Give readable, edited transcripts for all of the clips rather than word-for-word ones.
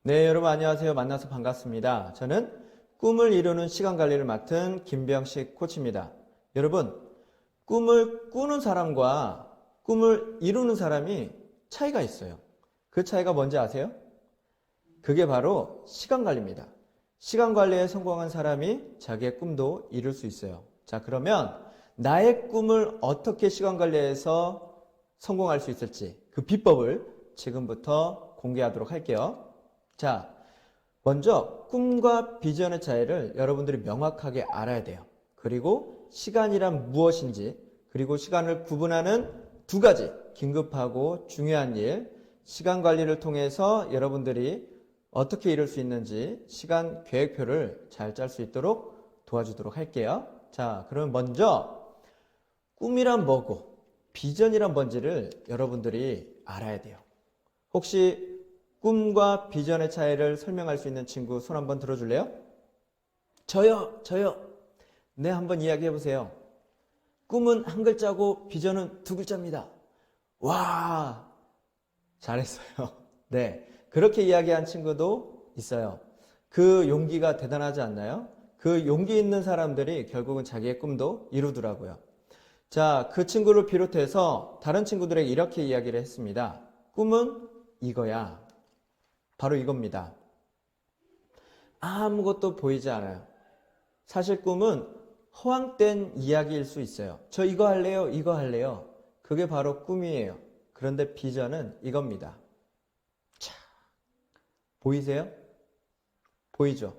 네, 여러분 안녕하세요. 만나서 반갑습니다. 저는 꿈을 이루는 시간 관리를 맡은 김병식 코치입니다. 여러분, 꿈을 꾸는 사람과 꿈을 이루는 사람이 차이가 있어요. 그 차이가 뭔지 아세요? 그게 바로 시간 관리입니다. 시간 관리에 성공한 사람이 자기의 꿈도 이룰 수 있어요. 자, 그러면 나의 꿈을 어떻게 시간 관리해서 성공할 수 있을지 그 비법을 지금부터 공개하도록 할게요. 자, 먼저 꿈과 비전의 차이를 여러분들이 명확하게 알아야 돼요. 그리고 시간이란 무엇인지, 그리고 시간을 구분하는 두 가지, 긴급하고 중요한 일, 시간 관리를 통해서 여러분들이 어떻게 이룰 수 있는지 시간 계획표를 잘 짤 수 있도록 도와주도록 할게요. 자, 그럼 먼저 꿈이란 뭐고 비전이란 뭔지를 여러분들이 알아야 돼요. 혹시 꿈과 비전의 차이를 설명할 수 있는 친구 손 한번 들어줄래요? 저요. 네, 한번 이야기해 보세요. 꿈은 한 글자고 비전은 두 글자입니다. 와, 잘했어요. 네, 그렇게 이야기한 친구도 있어요. 그 용기가 대단하지 않나요? 그 용기 있는 사람들이 결국은 자기의 꿈도 이루더라고요. 자, 그 친구를 비롯해서 다른 친구들에게 이렇게 이야기를 했습니다. 꿈은 이거야. 바로 이겁니다. 아무것도 보이지 않아요. 사실 꿈은 허황된 이야기일 수 있어요. 저 이거 할래요. 그게 바로 꿈이에요. 그런데 비전은 이겁니다. 자, 보이세요? 보이죠?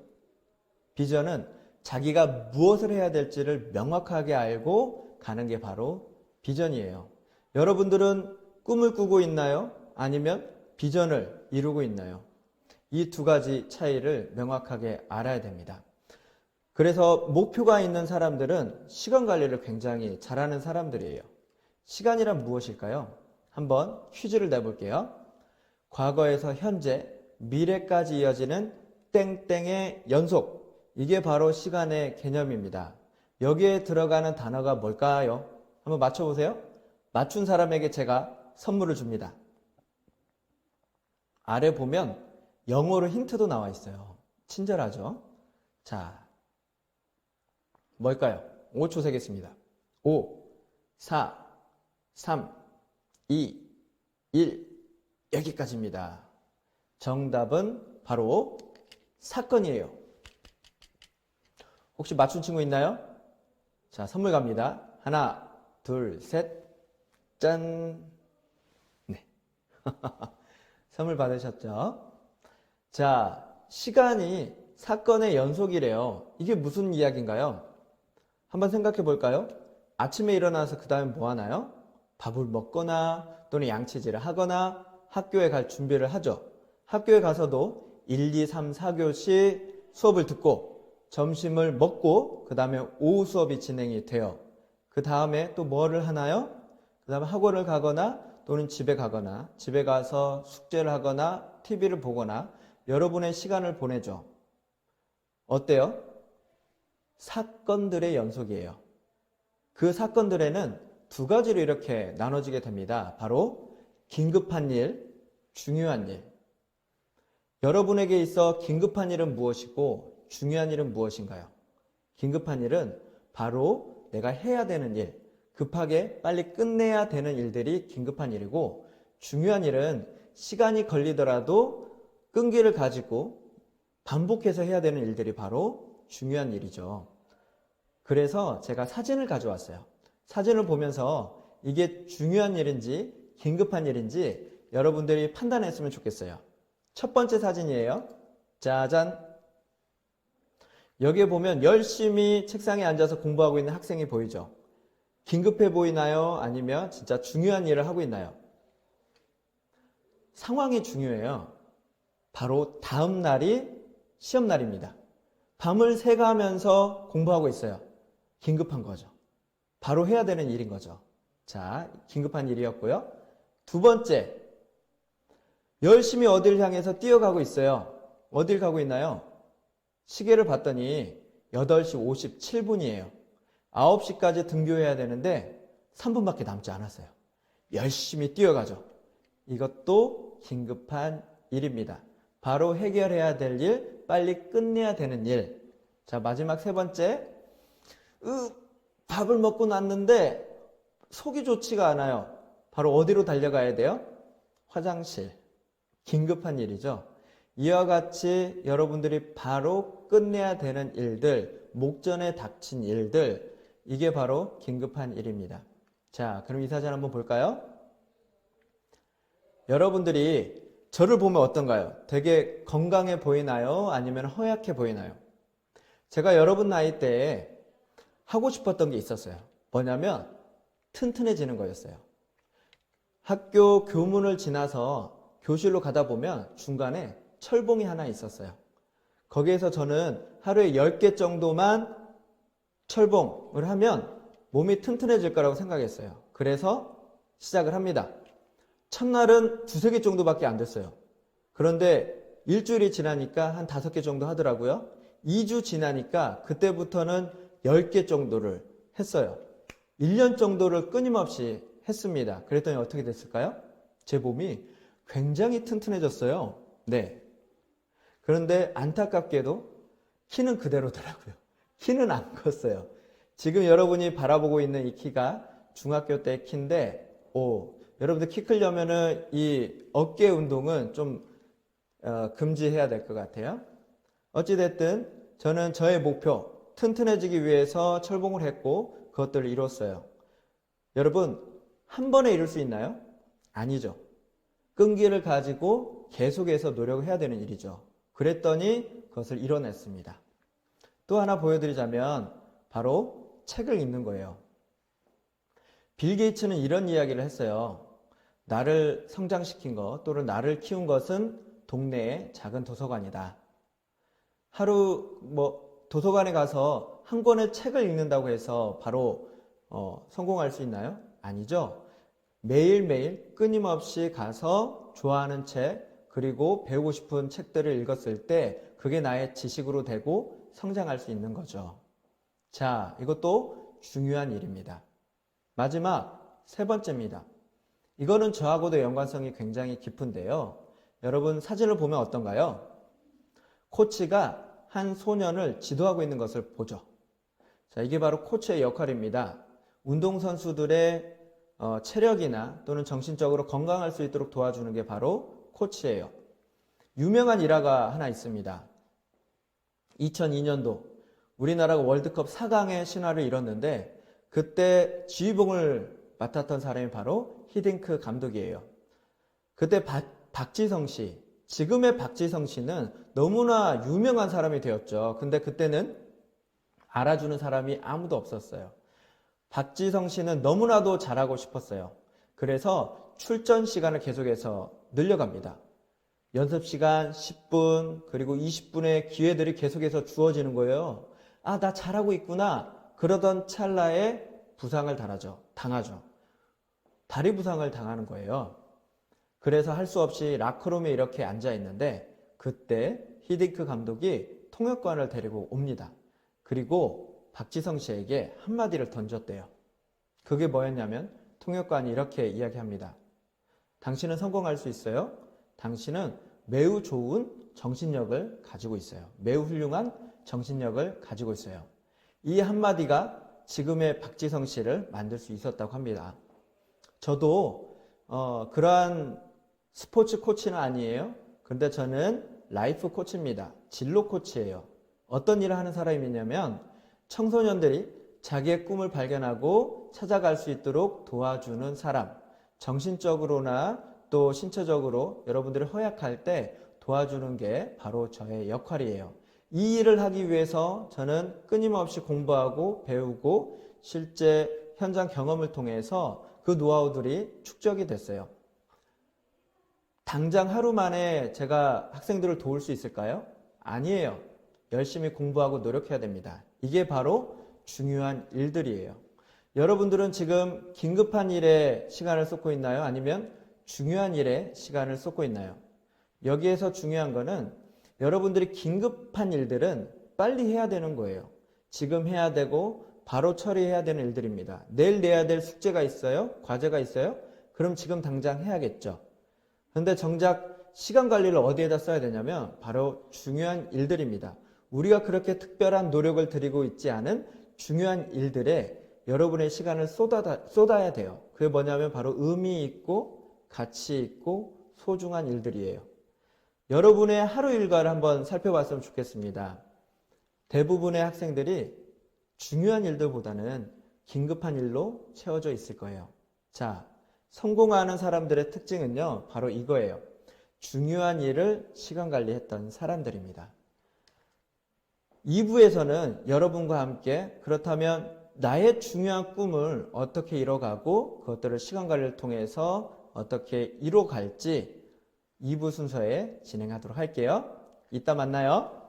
비전은 자기가 무엇을 해야 될지를 명확하게 알고 가는 게 바로 비전이에요. 여러분들은 꿈을 꾸고 있나요? 아니면 비전을 이루고 있나요? 이 두 가지 차이를 명확하게 알아야 됩니다. 그래서 목표가 있는 사람들은 시간 관리를 굉장히 잘하는 사람들이에요. 시간이란 무엇일까요? 한번 퀴즈를 내볼게요. 과거에서 현재, 미래까지 이어지는 땡땡의 연속. 이게 바로 시간의 개념입니다. 여기에 들어가는 단어가 뭘까요? 한번 맞춰보세요. 맞춘 사람에게 제가 선물을 줍니다. 아래 보면 영어로 힌트도 나와 있어요. 친절하죠? 자, 뭘까요? 5초 세겠습니다. 5, 4, 3, 2, 1. 여기까지입니다. 정답은 바로 사건이에요. 혹시 맞춘 친구 있나요? 자, 선물 갑니다. 하나, 둘, 셋. 짠. 네. 선물 받으셨죠? 자, 시간이 사건의 연속이래요. 이게 무슨 이야기인가요? 한번 생각해 볼까요? 아침에 일어나서 그 다음에 뭐 하나요? 밥을 먹거나 또는 양치질을 하거나 학교에 갈 준비를 하죠. 학교에 가서도 1, 2, 3, 4교시 수업을 듣고 점심을 먹고 그 다음에 오후 수업이 진행이 돼요. 그 다음에 또 뭐를 하나요? 그 다음에 학원을 가거나 또는 집에 가거나 집에 가서 숙제를 하거나 TV를 보거나 여러분의 시간을 보내죠. 어때요? 사건들의 연속이에요. 그 사건들에는 두 가지로 이렇게 나눠지게 됩니다. 바로 긴급한 일, 중요한 일. 여러분에게 있어 긴급한 일은 무엇이고 중요한 일은 무엇인가요? 긴급한 일은 바로 내가 해야 되는 일, 급하게 빨리 끝내야 되는 일들이 긴급한 일이고 중요한 일은 시간이 걸리더라도 끈기를 가지고 반복해서 해야 되는 일들이 바로 중요한 일이죠. 그래서 제가 사진을 가져왔어요. 사진을 보면서 이게 중요한 일인지 긴급한 일인지 여러분들이 판단했으면 좋겠어요. 첫 번째 사진이에요. 짜잔. 여기에 보면 열심히 책상에 앉아서 공부하고 있는 학생이 보이죠. 긴급해 보이나요? 아니면 진짜 중요한 일을 하고 있나요? 상황이 중요해요. 바로 다음 날이 시험 날입니다. 밤을 새가면서 공부하고 있어요. 긴급한 거죠. 바로 해야 되는 일인 거죠. 자, 긴급한 일이었고요. 두 번째, 열심히 어딜 향해서 뛰어가고 있어요. 어딜 가고 있나요? 시계를 봤더니 8시 57분이에요. 9시까지 등교해야 되는데 3분밖에 남지 않았어요. 열심히 뛰어가죠. 이것도 긴급한 일입니다. 바로 해결해야 될 일, 빨리 끝내야 되는 일. 자, 마지막 세 번째. 밥을 먹고 났는데 속이 좋지가 않아요. 바로 어디로 달려가야 돼요? 화장실. 긴급한 일이죠. 이와 같이 여러분들이 바로 끝내야 되는 일들, 목전에 닥친 일들, 이게 바로 긴급한 일입니다. 자, 그럼 이 사진 한번 볼까요? 여러분들이 저를 보면 어떤가요? 되게 건강해 보이나요? 아니면 허약해 보이나요? 제가 여러분 나이 때에 하고 싶었던 게 있었어요. 뭐냐면 튼튼해지는 거였어요. 학교 교문을 지나서 교실로 가다 보면 중간에 철봉이 하나 있었어요. 거기에서 저는 하루에 10개 정도만 철봉을 하면 몸이 튼튼해질 거라고 생각했어요. 그래서 시작을 합니다. 첫날은 2-3개 정도밖에 안 됐어요. 그런데 일주일이 지나니까 한 5개 정도 하더라고요. 2주 지나니까 그때부터는 10개 정도를 했어요. 1년 정도를 끊임없이 했습니다. 그랬더니 어떻게 됐을까요? 제 몸이 굉장히 튼튼해졌어요. 네. 그런데 안타깝게도 키는 그대로더라고요. 키는 안 컸어요. 지금 여러분이 바라보고 있는 이 키가 중학교 때 키인데, 여러분들 키 크려면은 이 어깨 운동은 좀 금지해야 될 것 같아요. 어찌됐든 저는 저의 목표, 튼튼해지기 위해서 철봉을 했고 그것들을 이뤘어요. 여러분, 한 번에 이룰 수 있나요? 아니죠. 끈기를 가지고 계속해서 노력을 해야 되는 일이죠. 그랬더니 그것을 이뤄냈습니다. 또 하나 보여드리자면 바로 책을 읽는 거예요. 빌 게이츠는 이런 이야기를 했어요. 나를 성장시킨 것 또는 나를 키운 것은 동네의 작은 도서관이다. 하루 도서관에 가서 한 권의 책을 읽는다고 해서 바로 성공할 수 있나요? 아니죠. 매일매일 끊임없이 가서 좋아하는 책 그리고 배우고 싶은 책들을 읽었을 때 그게 나의 지식으로 되고 성장할 수 있는 거죠. 자, 이것도 중요한 일입니다. 마지막 세 번째입니다. 이거는 저하고도 연관성이 굉장히 깊은데요. 여러분 사진을 보면 어떤가요? 코치가 한 소년을 지도하고 있는 것을 보죠. 자, 이게 바로 코치의 역할입니다. 운동선수들의 체력이나 또는 정신적으로 건강할 수 있도록 도와주는 게 바로 코치예요. 유명한 일화가 하나 있습니다. 2002년도 우리나라가 월드컵 4강의 신화를 이뤘는데 그때 지휘봉을 맡았던 사람이 바로 히딩크 감독이에요. 그때 박지성 씨, 지금의 박지성 씨는 너무나 유명한 사람이 되었죠. 근데 그때는 알아주는 사람이 아무도 없었어요. 박지성 씨는 너무나도 잘하고 싶었어요. 그래서 출전 시간을 계속해서 늘려갑니다. 연습 시간 10분 그리고 20분의 기회들이 계속해서 주어지는 거예요. 아, 나 잘하고 있구나. 그러던 찰나에 부상을 당하죠. 다리 부상을 당하는 거예요. 그래서 할 수 없이 라커룸에 이렇게 앉아 있는데 그때 히딩크 감독이 통역관을 데리고 옵니다. 그리고 박지성 씨에게 한마디를 던졌대요. 그게 뭐였냐면 통역관이 이렇게 이야기합니다. 당신은 성공할 수 있어요? 당신은 매우 좋은 정신력을 가지고 있어요. 매우 훌륭한 정신력을 가지고 있어요. 이 한마디가 지금의 박지성 씨를 만들 수 있었다고 합니다. 저도 그러한 스포츠 코치는 아니에요. 그런데 저는 라이프 코치입니다. 진로 코치예요. 어떤 일을 하는 사람이냐면 청소년들이 자기의 꿈을 발견하고 찾아갈 수 있도록 도와주는 사람, 정신적으로나 또 신체적으로 여러분들이 허약할 때 도와주는 게 바로 저의 역할이에요. 이 일을 하기 위해서 저는 끊임없이 공부하고 배우고 실제 현장 경험을 통해서 그 노하우들이 축적이 됐어요. 당장 하루 만에 제가 학생들을 도울 수 있을까요? 아니에요. 열심히 공부하고 노력해야 됩니다. 이게 바로 중요한 일들이에요. 여러분들은 지금 긴급한 일에 시간을 쏟고 있나요? 아니면 중요한 일에 시간을 쏟고 있나요? 여기에서 중요한 거는 여러분들이 긴급한 일들은 빨리 해야 되는 거예요. 지금 해야 되고 바로 처리해야 되는 일들입니다. 내일 내야 될 숙제가 있어요? 과제가 있어요? 그럼 지금 당장 해야겠죠. 그런데 정작 시간 관리를 어디에다 써야 되냐면 바로 중요한 일들입니다. 우리가 그렇게 특별한 노력을 들이고 있지 않은 중요한 일들에 여러분의 시간을 쏟아야 돼요. 그게 뭐냐면 바로 의미 있고 가치 있고 소중한 일들이에요. 여러분의 하루 일과를 한번 살펴봤으면 좋겠습니다. 대부분의 학생들이 중요한 일들보다는 긴급한 일로 채워져 있을 거예요. 자, 성공하는 사람들의 특징은요, 바로 이거예요. 중요한 일을 시간 관리했던 사람들입니다. 2부에서는 여러분과 함께 그렇다면 나의 중요한 꿈을 어떻게 이뤄가고 그것들을 시간 관리를 통해서 어떻게 이뤄갈지 2부 순서에 진행하도록 할게요. 이따 만나요.